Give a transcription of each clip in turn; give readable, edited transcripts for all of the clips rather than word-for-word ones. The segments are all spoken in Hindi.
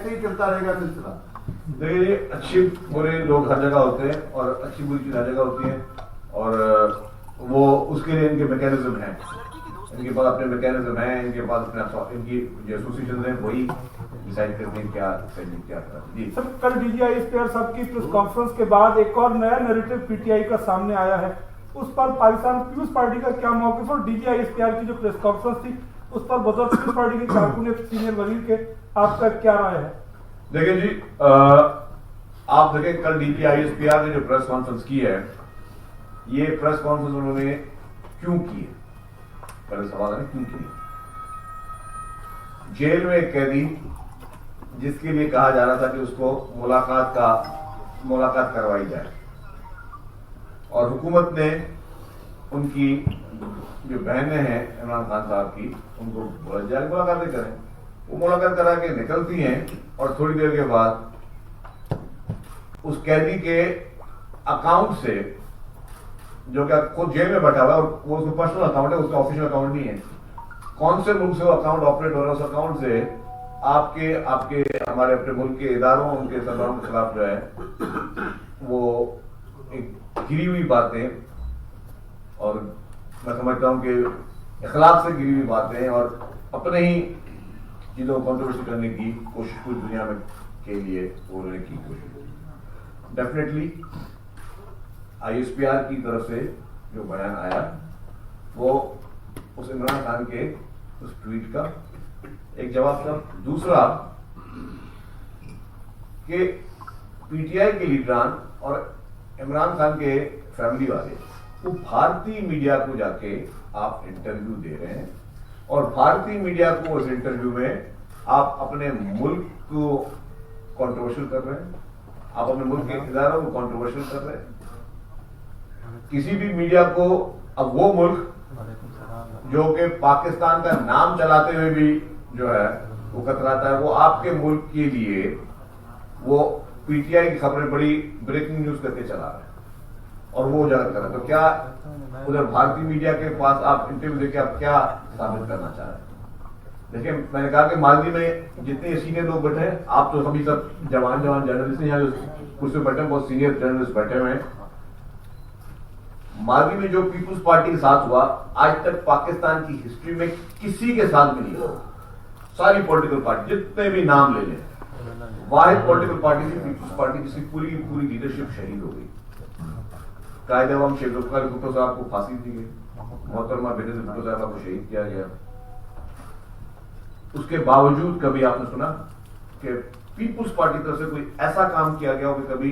ऐसे ही चलता रहेगा सिलसिला? देखिए, अच्छे बुरे लोग हर जगह होते हैं और अच्छी बुरी चीज हर जगह होती है, और वो उसके लिए इनके मैकेनिज्म हैं, इनके पास अपने मैकेनिज्म हैं, इनके पास अपने इनकी जासूसी चल रहे हैं, वही डिसाइड करते हैं क्या करना है। जी सर, कल डीजीआई इख्तियार साहब की प्रेस कॉन्फ्रेंस के बाद एक और नया नैरेटिव पीटीआई का सामने आया है, उस पर पाकिस्तान पीपुल्स पार्टी का क्या मौक़िफ़, और डीजीआई इख्तियार की जो प्रेस कॉन्फ्रेंस थी उस पर बतौर पीपुल्स पार्टी के कारकुन सीनियर वजीर के आपका क्या राय है? देखिए जी, आप देखें कल डीजीआईएसपीआर ने जो प्रेस कॉन्फ्रेंस की है, ये प्रेस कॉन्फ्रेंस उन्होंने क्यों की है? पहले सवाल है क्यों की? जेल में एक कैदी जिसके लिए कहा जा रहा था कि उसको मुलाकात करवाई जाए, और हुकूमत ने उनकी जो बहनें हैं इमरान खान साहब की, उनको बोला जाए मुलाकातें करें। वो मुलाकात करा के निकलती हैं और थोड़ी देर के बाद उस कैदी के अकाउंट से, जो क्या खुद जेल में बैठा हुआ है और वो उसका पर्सनल अकाउंट है, उसका ऑफिशियल अकाउंट नहीं है, कौन से मुल्क से वो अकाउंट ऑपरेट हो रहा है, उस अकाउंट से आपके हमारे अपने मुल्क के इदारों, उनके सरबराहों के खिलाफ जो है वो एक गिरी हुई बातें, और मैं समझता हूं कि इखलाक से गिरी हुई बातें और अपने ही चीजों को कंट्रोवर्सी करने की कोशिश पूरी दुनिया में के लिए उन्होंने की कोशिश। डेफिनेटली आईएसपीआर की तरफ से जो बयान आया वो उस इमरान खान के उस ट्वीट का एक जवाब था। दूसरा कि पीटीआई के लीडरान और इमरान खान के फैमिली वाले वो भारतीय मीडिया को जाके आप इंटरव्यू दे रहे हैं, और भारतीय मीडिया को उस इंटरव्यू में आप अपने मुल्क को कंट्रोवर्शियल कर रहे हैं, आप अपने मुल्क के इदारों को कंट्रोवर्शियल कर रहे हैं। किसी भी मीडिया को अब वो मुल्क जो कि पाकिस्तान का नाम चलाते हुए भी जो है वो कतराता है, वो आपके मुल्क के लिए वो पीटीआई की खबरें बड़ी ब्रेकिंग न्यूज करके चला रहे हैं और वो उजागर कर रहे हैं। तो क्या उधर भारतीय मीडिया के पास आप इंटरव्यू देके आप क्या साबित करना चाह रहे हैं? देखिए, मैंने कहा कि मालदी में जितने सीनियर लोग बैठे हैं, आप तो सभी सब जवान जर्नलिस्ट हैं, यहाँ जो कुर्सी बैठे हैं बहुत सीनियर जर्नलिस्ट बैठे हुए हैं। मालदी में जो पीपुल्स पार्टी के साथ हुआ, आज तक पाकिस्तान की हिस्ट्री में किसी के साथ भी नहीं हुआ। सारी पॉलिटिकल पार्टी जितने भी नाम ले लें, वाहिद पॉलिटिकल पार्टी थी पीपुल्स पार्टी, जिसकी पूरी लीडरशिप शहीद हो गई। कायदे अवाम शेख जुल्फ़िकार भुट्टो साहब को फांसी दी गई, मोहतरमा बेनज़ीर भुट्टो साहब को शहीद किया गया। उसके बावजूद कभी आपने सुना कि पीपुल्स पार्टी तरफ से कोई ऐसा काम किया गया हो कि कभी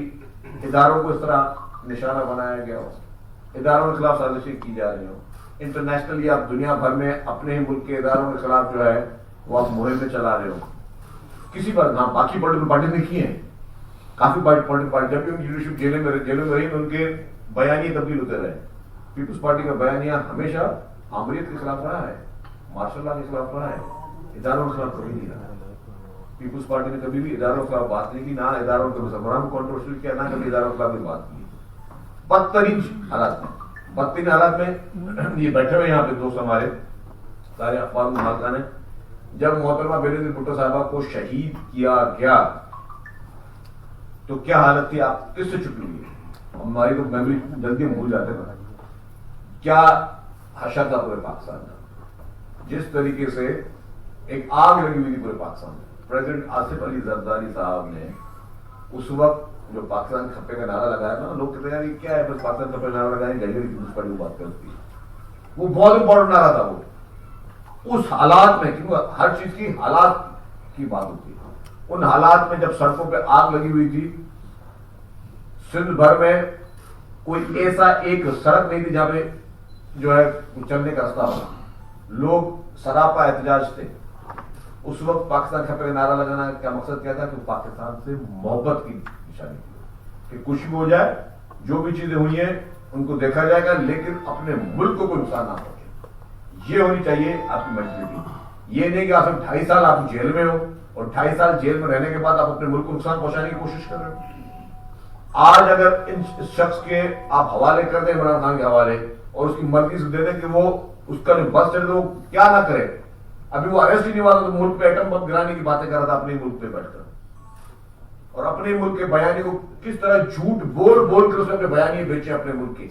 इदारों को इस तरह निशाना बनाया गया हो, इदारों के खिलाफ साजिशें की जा रही हो? इंटरनेशनली आप दुनिया भर में अपने ही मुल्क के इदारों के खिलाफ जो है वो आप मुहिम चला रहे हो। किसी पर हाँ, बाकी पॉलिटिकल पार्टी ने की है, काफी पॉलिटिकल पार्टी, जब भी उनकी लीडरशिप जेलों में रही तो उनके बयानिए तब्दील होते रहे। पीपुल्स पार्टी का बयानिया हमेशा आमरीत के खिलाफ रहा है, मार्शल लॉ के खिलाफ रहा है, इदारों के खिलाफ कभी नहीं रहा। पीपुल्स पार्टी ने कभी भी इदारों के खिलाफ बात नहीं की, ना इदारों के सरबराह को कंट्रोवर्शियल किया, ना कभी इदारों के खिलाफ बात की। बदतरीन हालात में ये बैठे हुए यहाँ पे दोस्त हमारे सारे अखबार मुहाका ने, जब मोहतरमा बेनज़ीर भुट्टो साहबा को शहीद किया गया तो क्या हालत थी, आप किससे छुपी हुई है? हमारी तो मेमोरी जल्दी भूल जाते हैं। क्या हशर था पूरे पाकिस्तान का, जिस तरीके से एक आग लगी हुई थी पूरे पाकिस्तान में। प्रेसिडेंट आसिफ अली जरदारी साहब ने उस वक्त जो पाकिस्तान खप्पे का नारा लगाया था, लोग कहते हैं क्या है, बस पाकिस्तान खप्पे का नारा लगाएंगे, पीपुल्स पार्टी बात करती है। वो बहुत इंपॉर्टेंट नारा था। वो उस हालात में, क्योंकि हर चीज की हालात की बात होती है, उन हालात में जब सड़कों पे आग लगी हुई थी, सिंध भर में कोई ऐसा एक सड़क नहीं थी जहां पे जो है चलने का रास्ता हो, लोग सरापा एहतजाज थे। उस वक्त पाकिस्तान खपे का नारा लगाना का मकसद क्या था कि पाकिस्तान से मोहब्बत की निशानी थी कि कुछ भी हो जाए, जो भी चीजें हुई हैं उनको देखा जाएगा, लेकिन अपने मुल्क को कोई नुकसान ना पहुंचे। ये होनी चाहिए आपकी मेंटालिटी। ये नहीं कि आप 2.5 साल आप जेल में हो और 2.5 साल जेल में रहने के बाद आप अपने मुल्क को नुकसान पहुंचाने की कोशिश कर रहे हो। आज अगर इस शख्स के आप हवाले कर दें, इमरान खान के हवाले, और उसकी मर्जी से दे दें कि वो उसका जो बस चले तो क्या ना करे। अभी वो अरेस्ट ही नहीं हुआ तो मुल्क पे एटम बम गिराने की बातें कर रहा था अपने मुल्क पे बैठकर। और अपने मुल्क के बयानी को किस तरह झूठ बोल बोल कर उसने अपने बयानी बेचे अपने मुल्क के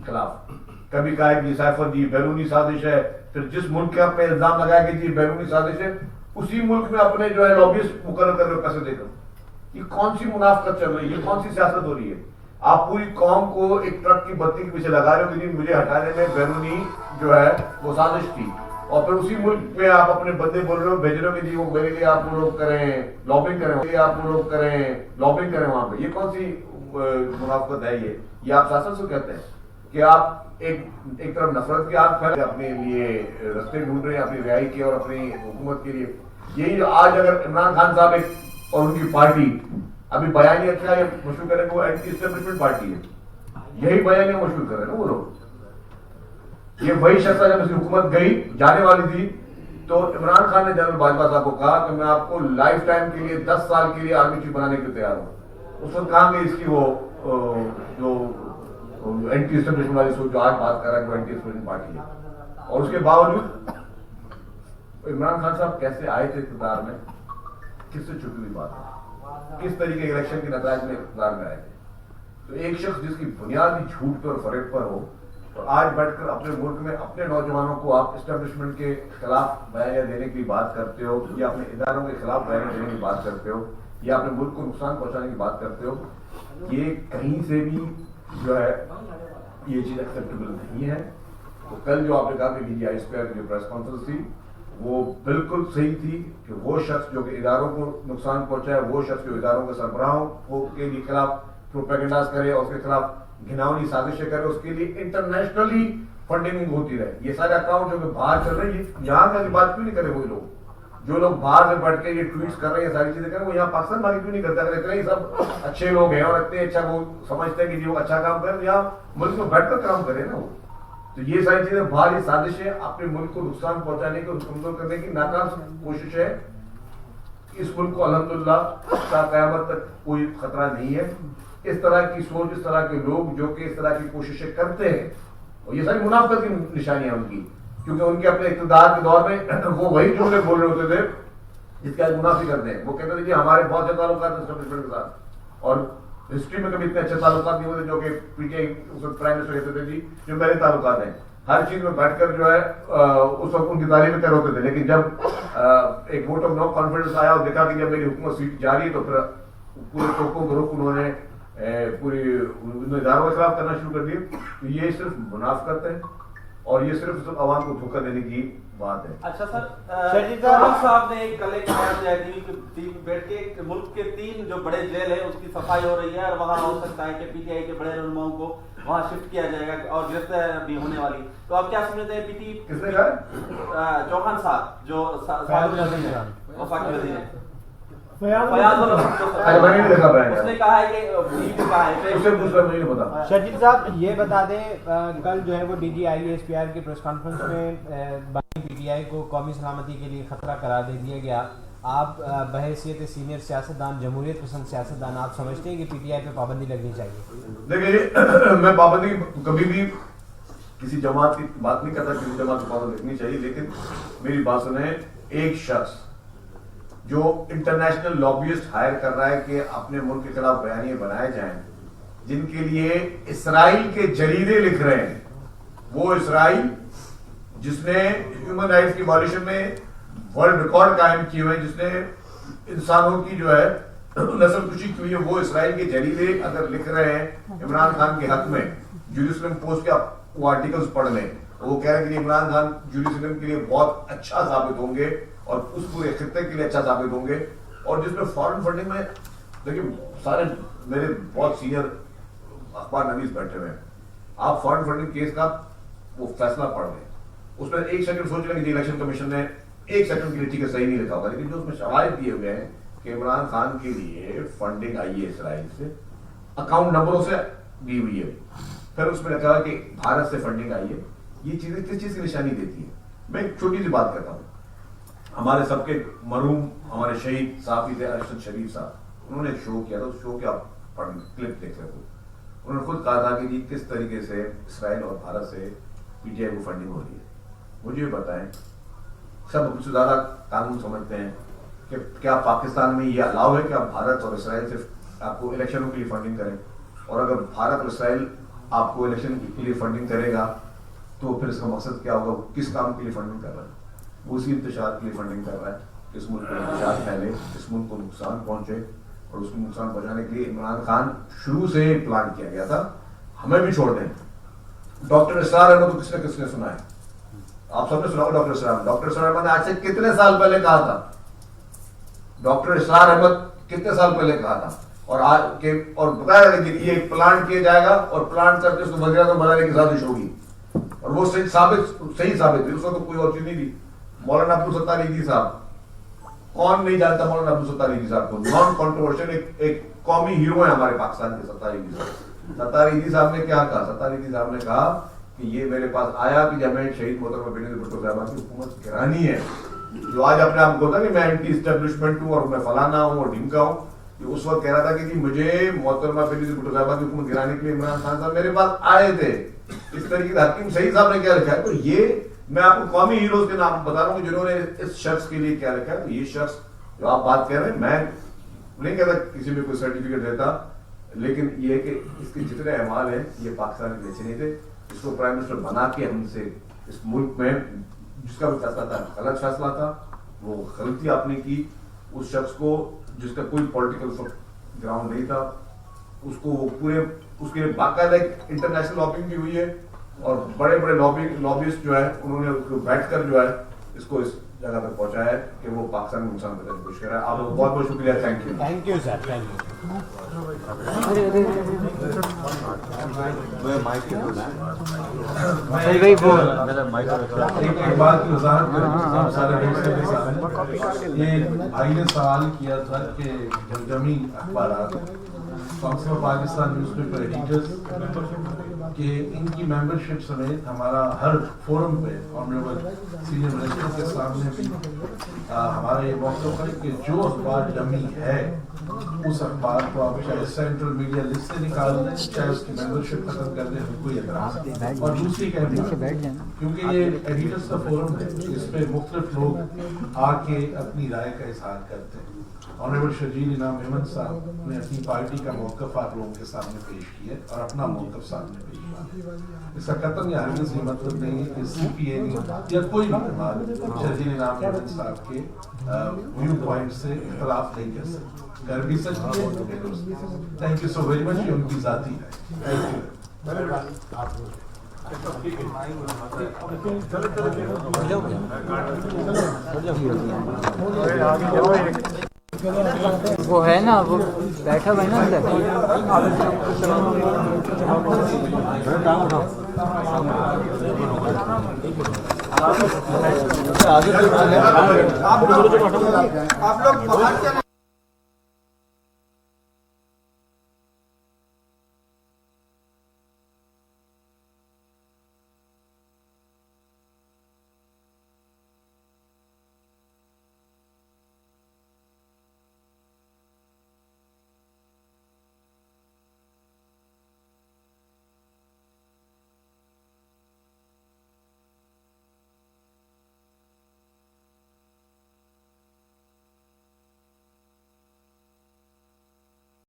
खिलाफ। कभी कहा कि साइफर जी बैरूनी साजिश है, फिर जिस मुल्क के पे इल्जाम लगाया कि जी बैरूनी साजिश है, उसी मुल्क में अपने जो है लॉबिस्ट मुकर्रर कर रहे हो पैसे देकर। ये कौन सी मुनाफकत चल रही है, ये कौन सी सियासत हो रही है? आप पूरी कौम को एक ट्रक की बत्ती के पीछे लगा रहे हो कि जी मुझे हटाने में बैरूनी जो है वो साजिश थी, और फिर उसी मुल्क में आप अपने बंदे बोल रहे हो, भेज रहे हो कि जी वो मेरे लिए आप वो लोग करें लॉबिंग करें, आप वो लोग करें लॉबिंग करें वहां पे। ये कौन सी मुनाफकत है? ये आप सियासत से कहते हैं कि आप एक तरफ नफरत की आग फैला अपने लिए रास्ते ढूंढ रहे हैं अपनी रिहाई के और अपनी हुकूमत के लिए। यही आज अगर इमरान खान साहब एक और उनकी पार्टी अभी बयानी अच्छा ये मशहूर करें, वो एंटी एस्टेब्लिशमेंट पार्टी है, यही बयानी मशहूर कर रहे हैं ना वो लोग। ये वही शख्स जब इसकी हुकूमत गई जाने वाली थी तो इमरान खान ने जनरल बाजवा साहब को कहा कि मैं आपको लाइफ टाइम के लिए 10 साल के लिए आर्मी चीफ बनाने के लिए तैयार हूं। उस वक्त कहा कि इसकी वो जो एंटी एस्टेब्लिशमेंट वाली सोच जो आज बात कर रहा है वो एंटी एस्टेब्लिशमेंट पार्टी है। और उसके बावजूद इमरान खान साहब कैसे आए थे इक़्तिदार में, किससे छुपी हुई बात है, किस तरीके के इलेक्शन के नतीजे में इक़्तिदार में आए थे। तो एक शख्स जिसकी बुनियादी झूठ पर फरेब पर हो, तो आज बैठकर अपने मुल्क में अपने नौजवानों को आप एस्टेब्लिशमेंट के खिलाफ बयानियां देने की बात करते हो, या अपने इदारों के खिलाफ बयानियां देने की बात करते हो, या अपने मुल्क को नुकसान पहुंचाने की बात करते हो, ये कहीं से भी जो है ये चीज एक्सेप्टेबल नहीं है। तो कल जो आपने कहा कि DGI स्क्वायर की जो प्रेस कॉन्फ्रेंस थी वो बिल्कुल सही थी कि वो शख्स जो कि इदारों को नुकसान पहुंचाए, वो शख्स जो इदारों के सरबराहों के खिलाफ प्रोपेगेंडास करे और उसके खिलाफ घिनौनी साजिशें करे, उसके लिए इंटरनेशनली फंडिंग होती रहे। ये सारे अकाउंट जो कि बाहर चल रहे हैं, यहाँ का बात क्यों नहीं करे वही लोग जो लोग बाहर में बैठ के ये ट्वीट्स कर रहे हैं, सारी चीजें कर रहे हैं, वो यहाँ पाकिस्तान बाकी क्यों नहीं करते? अगर इतने ही सब अच्छे लोग हैं और इतने अच्छा वो समझते हैं कि जी वो अच्छा काम करें, यहाँ मुल्क में बैठकर काम करें ना वो। तो ये सारी चीजें बाहर ये साजिशें अपने मुल्क को नुकसान पहुंचाने की, कमजोर करने की नाकाम कोशिश है। इस मुल्क को अल्हम्दुलिल्लाह क़यामत तक कोई खतरा नहीं है। इस तरह की सोच, इस तरह के लोग जो कि इस तरह की कोशिशें करते हैं, और ये सारी मुनाफिकत की निशानियां उनकी, क्योंकि उनके अपने इक़्तिदार के दौर में वो वही जुमले बोल रहे होते थे जिसके आज मुनाफिक करते हैं। वो कहते थे कि हमारे बहुत से ताल्लुकात हैं एस्टेब्लिशमेंट के साथ, और हिस्ट्री में कभी इतने अच्छे ताल्लुकात नहीं होते जो कि PTI उस वक्त प्राइम मिनिस्टर कहते थे जी जो मेरे ताल्लुकात हैं। हर चीज में बैठकर जो है उस वक्त उनकी तारीफें कर होते थे, लेकिन जब एक वोट ऑफ नो कॉन्फिडेंस आया और देखा कि जब मेरी हुकूमत सीट जारी है तो फिर पूरे टोकों को रुख उन्होंने पूरी इदारों के खिलाफ करना शुरू कर दिए। तो ये सिर्फ मुनाफिकत है और ये सिर्फ आवाम को धोखा देने की बात है। अच्छा सर, साहब ने कल एक बयान दिया कि बैठ के मुल्क के 3 जो बड़े जेल है उसकी सफाई हो रही है और वहाँ हो सकता है कि PTI के बड़े रहनुमाओं को वहाँ शिफ्ट किया जाएगा और गिरफ्तार भी होने वाली। तो आप क्या समझते हैं? किसने कहा? चौहान साहब जो उसने कहा है कि शर्जील साहब ये बता दें, कल जो है वो DGI SPR की प्रेस कॉन्फ्रेंस में PTI को कौमी सलामती के लिए खतरा करार दे दिया गया। आप बहैसियत सीनियर सियासतदान, जमहूरियत पसंद सियासतदान, आप समझते हैं कि PTI पे पाबंदी लगनी चाहिए? देखिए, मैं पाबंदी कभी भी किसी जमात की बात नहीं करता, किसी जमात को पाबंदी लगनी चाहिए, लेकिन मेरी बात सुने, एक शख्स जो इंटरनेशनल लॉबिस्ट हायर कर रहा है कि अपने मुल्क के खिलाफ बयानियां बनाए जाएं, जिनके लिए इसराइल के जरीदे लिख रहे हैं, वो इसराइल जिसने ह्यूमन राइट्स की वायलेशन में वर्ल्ड रिकॉर्ड कायम किए हुए, जिसने इंसानों की जो है नस्लकुशी की हुई है, वो इसराइल के जरीदे अगर लिख रहे हैं इमरान खान के हक में, जेरूसलम पोस्ट के वो आर्टिकल्स पढ़ लें, वो कह रहे हैं कि इमरान खान जेरूसलम के लिए बहुत अच्छा साबित होंगे और उस पूरे खित्ते के लिए अच्छा साबित होंगे, और जिसमें फॉरेन फंडिंग में देखिए सारे मेरे बहुत सीनियर अखबार नवीस बैठे हुए हैं, आप फॉरेन फंडिंग केस का वो फैसला पढ़ लें, उसमें एक सेकंड सोच लेंगे इलेक्शन कमीशन ने एक सेकंड के लिए ठीक है सही नहीं लिखा होगा, लेकिन जो उसमें शवाहिद दिए हुए हैं कि इमरान खान के लिए फंडिंग आई है इसराइल से, अकाउंट नंबरों से दी हुई है, फिर उसमें लिखा है कि भारत से फंडिंग आई है, ये चीजें किस चीज की निशानी देती है? मैं एक छोटी सी बात करता हूँ, हमारे सबके मरहूम हमारे शहीद साफी थे अरशद शरीफ साहब, उन्होंने एक शो किया था, उस शो के आप क्लिप देख रहे हो, उन्होंने खुद कहा था कि जी किस तरीके से इसराइल और भारत से PTI को फंडिंग हो रही है। मुझे बताएं, सब मुझसे ज्यादा कानून समझते हैं, कि क्या पाकिस्तान में ये अलाउ है कि आप भारत और इसराइल से आपको इलेक्शनों के लिए फंडिंग करें, और अगर भारत और इसराइल आपको इलेक्शन के लिए फंडिंग करेगा तो फिर इसका मकसद क्या होगा? किस काम के लिए फंडिंग कर रहा है? वो उसी इंतशार के लिए फंडिंग कर रहा है, इस मुल्क में इंतशार फैले, इस मुल्क को नुकसान पहुंचे, और उसको नुकसान पहुंचाने के लिए इमरान खान शुरू से प्लान किया गया था। हमें भी छोड़ दें। डॉक्टर इसरार अहमद को किसने सुना है? आप सबने सुना होगा डॉक्टर इसरार अहमद ने आज से कितने साल पहले कहा था? डॉक्टर इसरार अहमद कितने साल पहले कहा था? और आज के और बताया था कि ये प्लांट किया जाएगा और प्लांट करके उसको वजीर बनाने की साजिश होगी, और वो सही साबित हुई। उसमें तो कोई और चीज नहीं थी। मौलाना अब्दुल सत्तार ईदी साहब, कौन नहीं जानता मौलाना अब्दुल सत्तार ईदी साहब को? नॉन कंट्रोवर्शियल एक कौमी हीरो है हमारे पाकिस्तान के सत्तार ईदी साहब। सत्तार ईदी साहब ने क्या कहा? सत्तार ईदी साहब ने कहा कि ये मेरे पास आया कि जब मैं शहीद मोहतरमा बेनज़ीर भुट्टो साहबा की हुकूमत गिरानी है, जो आज अपने आप को होता कि मैं एंटी एस्टेब्लिशमेंट हूँ और मैं फलाना हूँ और ढिमका हूँ, ये उस वक्त कह रहा था कि जी मुझे मोहतरमा बेनज़ीर भुट्टो साहबा की हुकूमत गिराने के लिए इमरान खान साहब मेरे पास आए थे। इस तरीके से हकीम सईद साहब ने क्या लिखा है? तो ये मैं आपको कौमी हीरोज के नाम बता रहा हूँ जिन्होंने इस शख्स के लिए क्या लिखा है। तो ये शख्स जो आप बात कह रहे हैं, मैं नहीं कहता किसी में कोई सर्टिफिकेट देता, लेकिन ये है कि इसके जितने अहमाल हैं ये पाकिस्तान के बेचे नहीं थे। इसको प्राइम मिनिस्टर बना के हमसे इस मुल्क में जिसका भी फैसला था गलत फैसला था, वो गलती आपने की। उस शख्स को जिसका कोई पॉलिटिकल ग्राउंड नहीं था, उसको पूरे उसके लिए बाकायदा इंटरनेशनल लॉबिंग भी हुई है, और बड़े बड़े लॉबिस्ट जो है उन्होंने बैठकर जो है इसको इस जगह तक पहुंचा है कि वो पाकिस्तान में नुकसान करने की कोशिश कर रहा है। आप लोग बहुत बहुत शुक्रिया। Thank you sir, thank you. एक बात की वजाहत करें, सारे लोग से ये भाई ने सवाल किया था कि जमी अखबार council of Pakistan newspaper editors कि इनकी मेंबरशिप समेत हमारा हर फोरम पे ऑनरेबल सीनियर मिनिस्टर के सामने भी हमारा ये मौक़िफ़ है कि जो अखबार डमी है उस अखबार को आप चाहे सेंट्रल मीडिया लिस्ट से निकाल दें, चाहे उसकी मेंबरशिप खत्म कर दें, कोई एतराज़। और दूसरी कहना, क्योंकि ये एडिटर्स का फोरम है, इस पे मुख्तलिफ लोग आके अपनी राय का इजहार करते हैं। ऑनरेबल शजील इनाम अहमद साहब ने अपनी पार्टी का मौक़िफ़ आप लोगों के सामने पेश किया और अपना मौक़िफ़ सामने पेश किया। इसका कतन या हरगिज़ ये मतलब नहीं है कि CPA या कोई भी जमात शजील इनाम अहमद साहब के व्यू पॉइंट से इख्तलाफ नहीं कर सकती, कर भी सकती है। Thank you so very much. ये उनकी ज़ाती है। वो है ना, वो बैठा हुआ है ना अंदर। आप लोग बाहर चले।